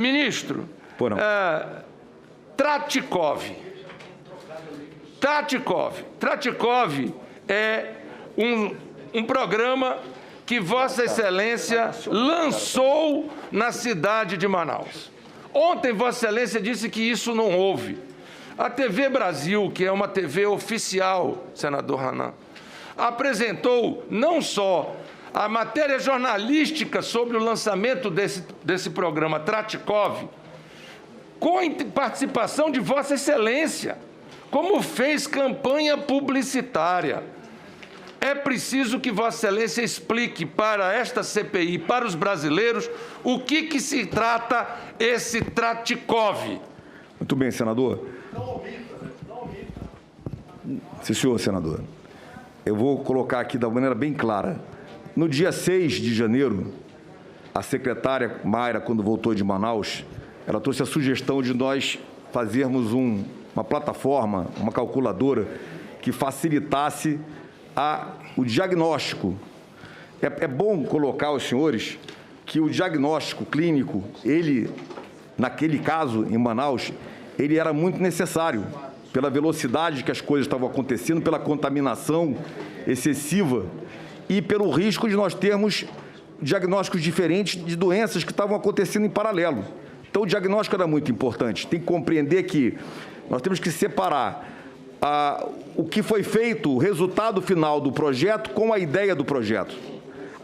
Ministro, Tratikov é um programa que Vossa Excelência lançou na cidade de Manaus. Ontem, Vossa Excelência disse que isso não houve. A TV Brasil, que é uma TV oficial, senador Renan, apresentou não só a matéria jornalística sobre o lançamento desse programa Tratikov, com participação de Vossa Excelência, como fez campanha publicitária. É preciso que Vossa Excelência explique para esta CPI, para os brasileiros, o que se trata esse Tratikov. Muito bem, senador. Sim, senhor, senador. Eu vou colocar aqui da maneira bem clara. No dia 6 de janeiro, a secretária Mayra, quando voltou de Manaus, ela trouxe a sugestão de nós fazermos uma plataforma, uma calculadora, que facilitasse o diagnóstico. É bom colocar aos senhores que o diagnóstico clínico, naquele caso, em Manaus, ele era muito necessário, pela velocidade que as coisas estavam acontecendo, pela contaminação excessiva e pelo risco de nós termos diagnósticos diferentes de doenças que estavam acontecendo em paralelo. Então, o diagnóstico era muito importante. Tem que compreender que nós temos que separar o que foi feito, o resultado final do projeto, com a ideia do projeto.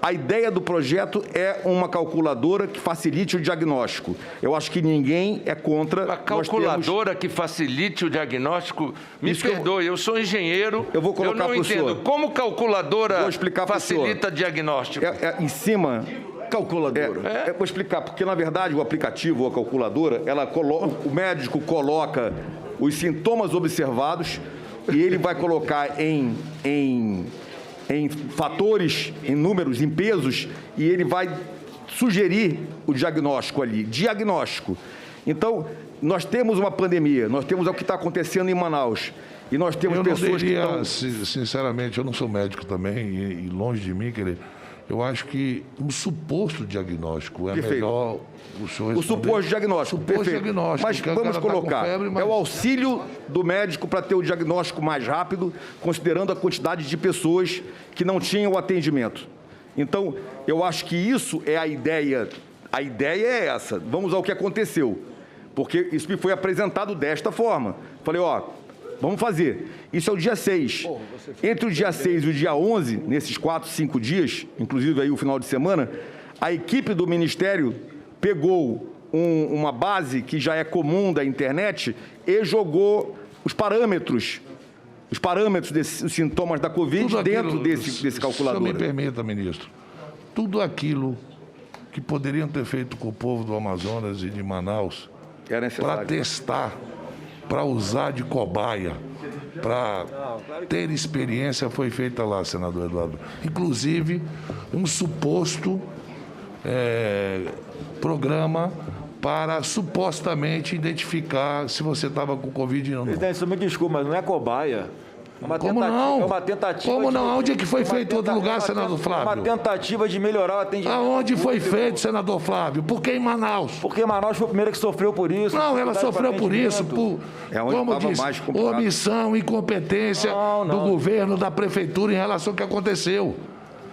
A ideia do projeto é uma calculadora que facilite o diagnóstico. Eu acho que ninguém é contra. A calculadora que facilite o diagnóstico? Me perdoe, eu sou engenheiro. Eu vou colocar para o senhor. Eu não entendo. Como calculadora facilita diagnóstico? Em cima... Calculadora. Vou explicar, porque, na verdade, o aplicativo ou a calculadora, o médico coloca os sintomas observados e ele vai colocar em fatores, em números, em pesos, e ele vai sugerir o diagnóstico ali. Diagnóstico. Então, nós temos uma pandemia, nós temos o que está acontecendo em Manaus. E nós temos pessoas que estão... Sinceramente, eu não sou médico também, e longe de mim querer... Eu acho que um suposto diagnóstico é melhor o senhor responder. O suposto diagnóstico, perfeito. Mas vamos colocar, é o auxílio do médico para ter o diagnóstico mais rápido, considerando a quantidade de pessoas que não tinham o atendimento. Então, eu acho que isso é a ideia. A ideia é essa. Vamos ao que aconteceu. Porque isso me foi apresentado desta forma. Falei, vamos fazer. Isso é o dia 6. Entre o dia 6 e o dia 11, nesses 4, 5 dias, inclusive aí o final de semana, a equipe do Ministério pegou uma base que já é comum da internet e jogou os parâmetros desses sintomas da Covid dentro desse calculador. Se me permita, ministro, tudo aquilo que poderiam ter feito com o povo do Amazonas e de Manaus para testar, para usar de cobaia, para ter experiência, foi feita lá, senador Eduardo. Inclusive, um suposto programa para supostamente identificar se você estava com Covid ou não. Presidente, isso me desculpa, mas não é cobaia. Como não? É uma tentativa. Como não? Onde é que foi feito em outro lugar, senador Flávio? Uma tentativa de melhorar o atendimento. Aonde foi feito, senador Flávio? Por que em Manaus? Porque Manaus foi o primeiro que sofreu por isso. Não, ela sofreu por isso, como disse, omissão, incompetência do governo, da prefeitura em relação ao que aconteceu.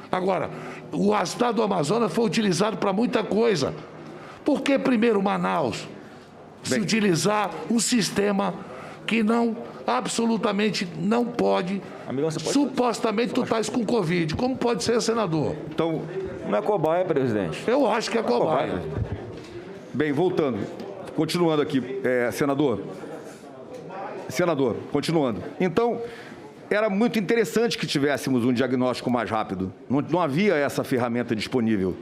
Agora, o estado do Amazonas foi utilizado para muita coisa. Por que primeiro Manaus se utilizar um sistema que absolutamente não pode, supostamente tu estás com Covid. Como pode ser, senador? Então, não é cobaia, presidente. Eu acho que é cobaia. Bem, voltando, continuando aqui, senador, continuando. Então, era muito interessante que tivéssemos um diagnóstico mais rápido. Não havia essa ferramenta disponível.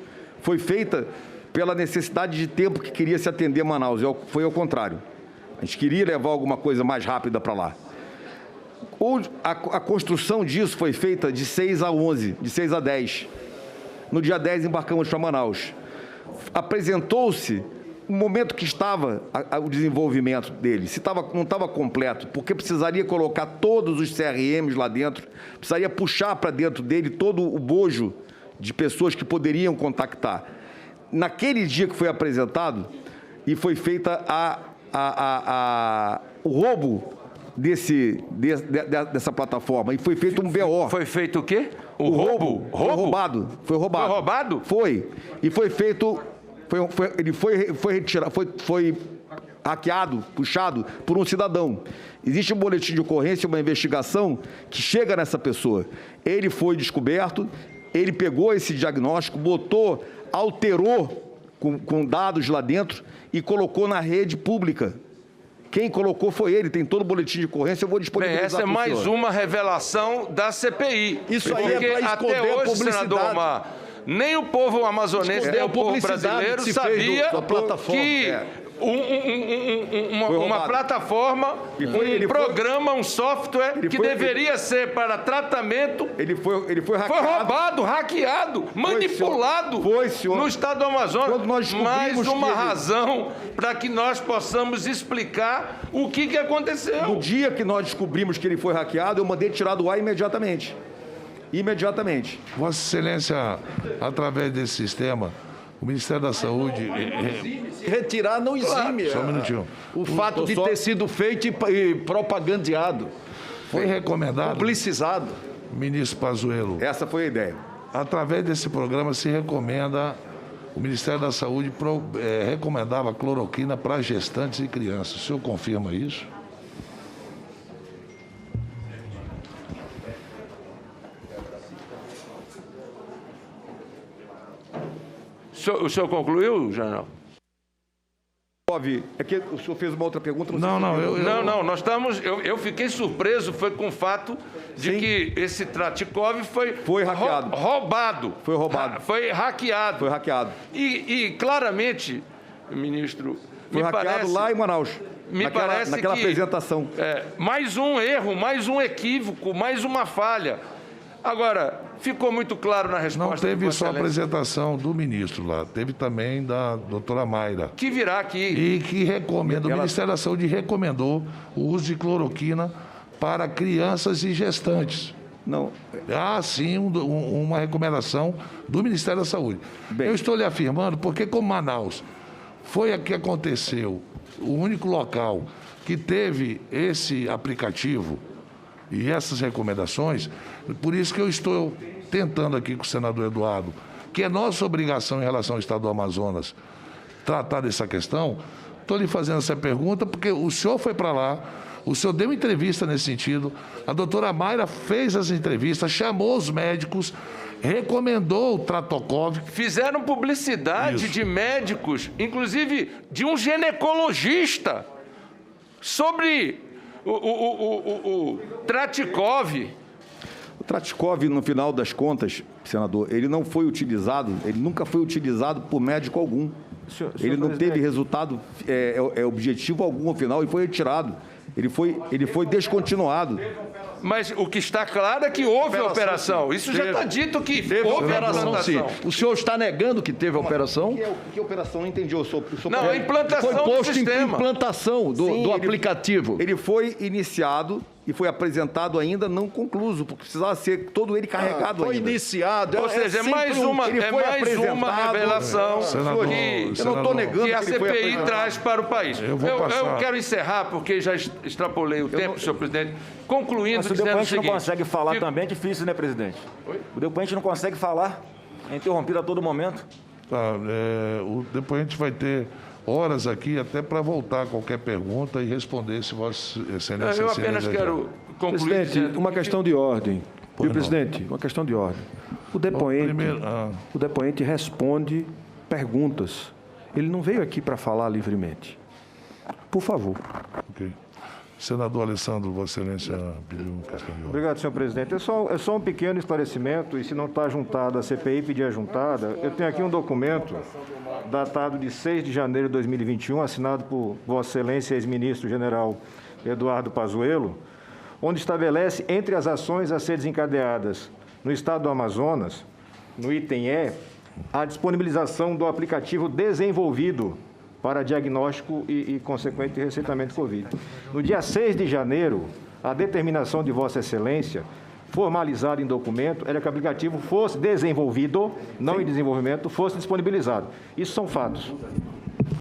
Foi feita pela necessidade de tempo que queria se atender Manaus. Foi ao contrário. A gente queria levar alguma coisa mais rápida para lá. A construção disso foi feita de 6 a 11, de 6 a 10. No dia 10 embarcamos para Manaus. Apresentou-se o momento que estava o desenvolvimento dele, se não estava completo, porque precisaria colocar todos os CRMs lá dentro, precisaria puxar para dentro dele todo o bojo de pessoas que poderiam contactar. Naquele dia que foi apresentado, e foi feita o roubo dessa plataforma, e foi feito um BO. Foi feito o quê? O roubo? Foi roubado. Foi roubado? Foi. E foi feito... Ele foi retirado, foi hackeado, puxado por um cidadão. Existe um boletim de ocorrência, uma investigação que chega nessa pessoa. Ele foi descoberto, ele pegou esse diagnóstico, alterou com dados lá dentro e colocou na rede pública. Quem colocou foi ele, tem todo o boletim de ocorrência, eu vou disponibilizar. Essa é mais uma revelação da CPI. Isso aí é para esconder até hoje, senador Omar, nem o povo amazonense, nem o povo brasileiro sabia que uma plataforma, programa, um software que deveria ser para tratamento, ele foi hackeado, foi roubado, hackeado, manipulado no estado do Amazonas. Mais uma razão para que nós possamos explicar o que aconteceu. No dia que nós descobrimos que ele foi hackeado, eu mandei tirar do ar imediatamente. Vossa Excelência, através desse sistema, o Ministério da Saúde... Retirar não exime. Só um minutinho. O fato de ter sido feito e propagandeado. Foi recomendado... Publicizado. Ministro Pazuello. Essa foi a ideia. Através desse programa se recomenda... O Ministério da Saúde recomendava cloroquina para gestantes e crianças. O senhor confirma isso? O senhor concluiu, general? É que o senhor fez uma outra pergunta. Não, nós estamos... Eu fiquei surpreso com o fato de que esse Tratikov foi hackeado. Roubado. Foi roubado. Foi hackeado. Foi hackeado. E claramente, ministro... Foi hackeado lá em Manaus. Naquela apresentação. Mais um erro, mais um equívoco, mais uma falha. Agora, ficou muito claro na resposta. Não teve só a apresentação do ministro lá, teve também da doutora Mayra. Que virá aqui. E que recomenda, o Ministério da Saúde recomendou o uso de cloroquina para crianças e gestantes. Não. Há sim uma recomendação do Ministério da Saúde. Eu estou lhe afirmando porque, como Manaus foi a que aconteceu, o único local que teve esse aplicativo e essas recomendações, por isso que eu estou tentando aqui com o senador Eduardo, que é nossa obrigação em relação ao estado do Amazonas, tratar dessa questão. Estou lhe fazendo essa pergunta porque o senhor foi para lá, o senhor deu entrevista nesse sentido, a doutora Mayra fez as entrevistas, chamou os médicos, recomendou o Tratikov. Fizeram publicidade de médicos, inclusive de um ginecologista, sobre o Tratikov. O Tratikov, no final das contas, senador, ele não foi utilizado, ele nunca foi utilizado por médico algum. Ele não teve resultado objetivo algum ao final e foi retirado. Ele foi descontinuado. Mas o que está claro é que houve operação. Isso já está dito que houve operação, sim. O senhor está negando que teve operação? Que operação? Não entendi. Não, a implantação foi posto do sistema. Implantação do aplicativo. Ele foi iniciado e foi apresentado ainda não concluso, porque precisava ser todo ele carregado foi ainda. Foi iniciado. Ou seja, é mais uma revelação que eu não estou negando que a CPI traz para o país. Eu quero encerrar, porque já extrapolei o tempo, senhor presidente, concluindo, se o depoente não consegue falar também, é difícil, né, presidente? O depoente não consegue falar, é interrompido a todo momento. O depoente vai ter horas aqui até para voltar a qualquer pergunta e responder, se Vossa Excelência... Eu apenas quero concluir... Presidente, uma questão de ordem. Presidente, uma questão de ordem. O depoente responde perguntas. Ele não veio aqui para falar livremente. Por favor. Ok. Senador Alessandro, Vossa Excelência pediu uma questão de ordem. Obrigado, senhor presidente. É só um pequeno esclarecimento, e se não está juntada a CPI, pedir a juntada. Eu tenho aqui um documento datado de 6 de janeiro de 2021, assinado por Vossa Excelência, ex-ministro general Eduardo Pazuello, onde estabelece, entre as ações a ser desencadeadas no estado do Amazonas, no item E, a disponibilização do aplicativo desenvolvido para diagnóstico e consequente receitamento de Covid. No dia 6 de janeiro, a determinação de Vossa Excelência, formalizada em documento, era que o aplicativo fosse desenvolvido, não em desenvolvimento, fosse disponibilizado. Isso são fatos.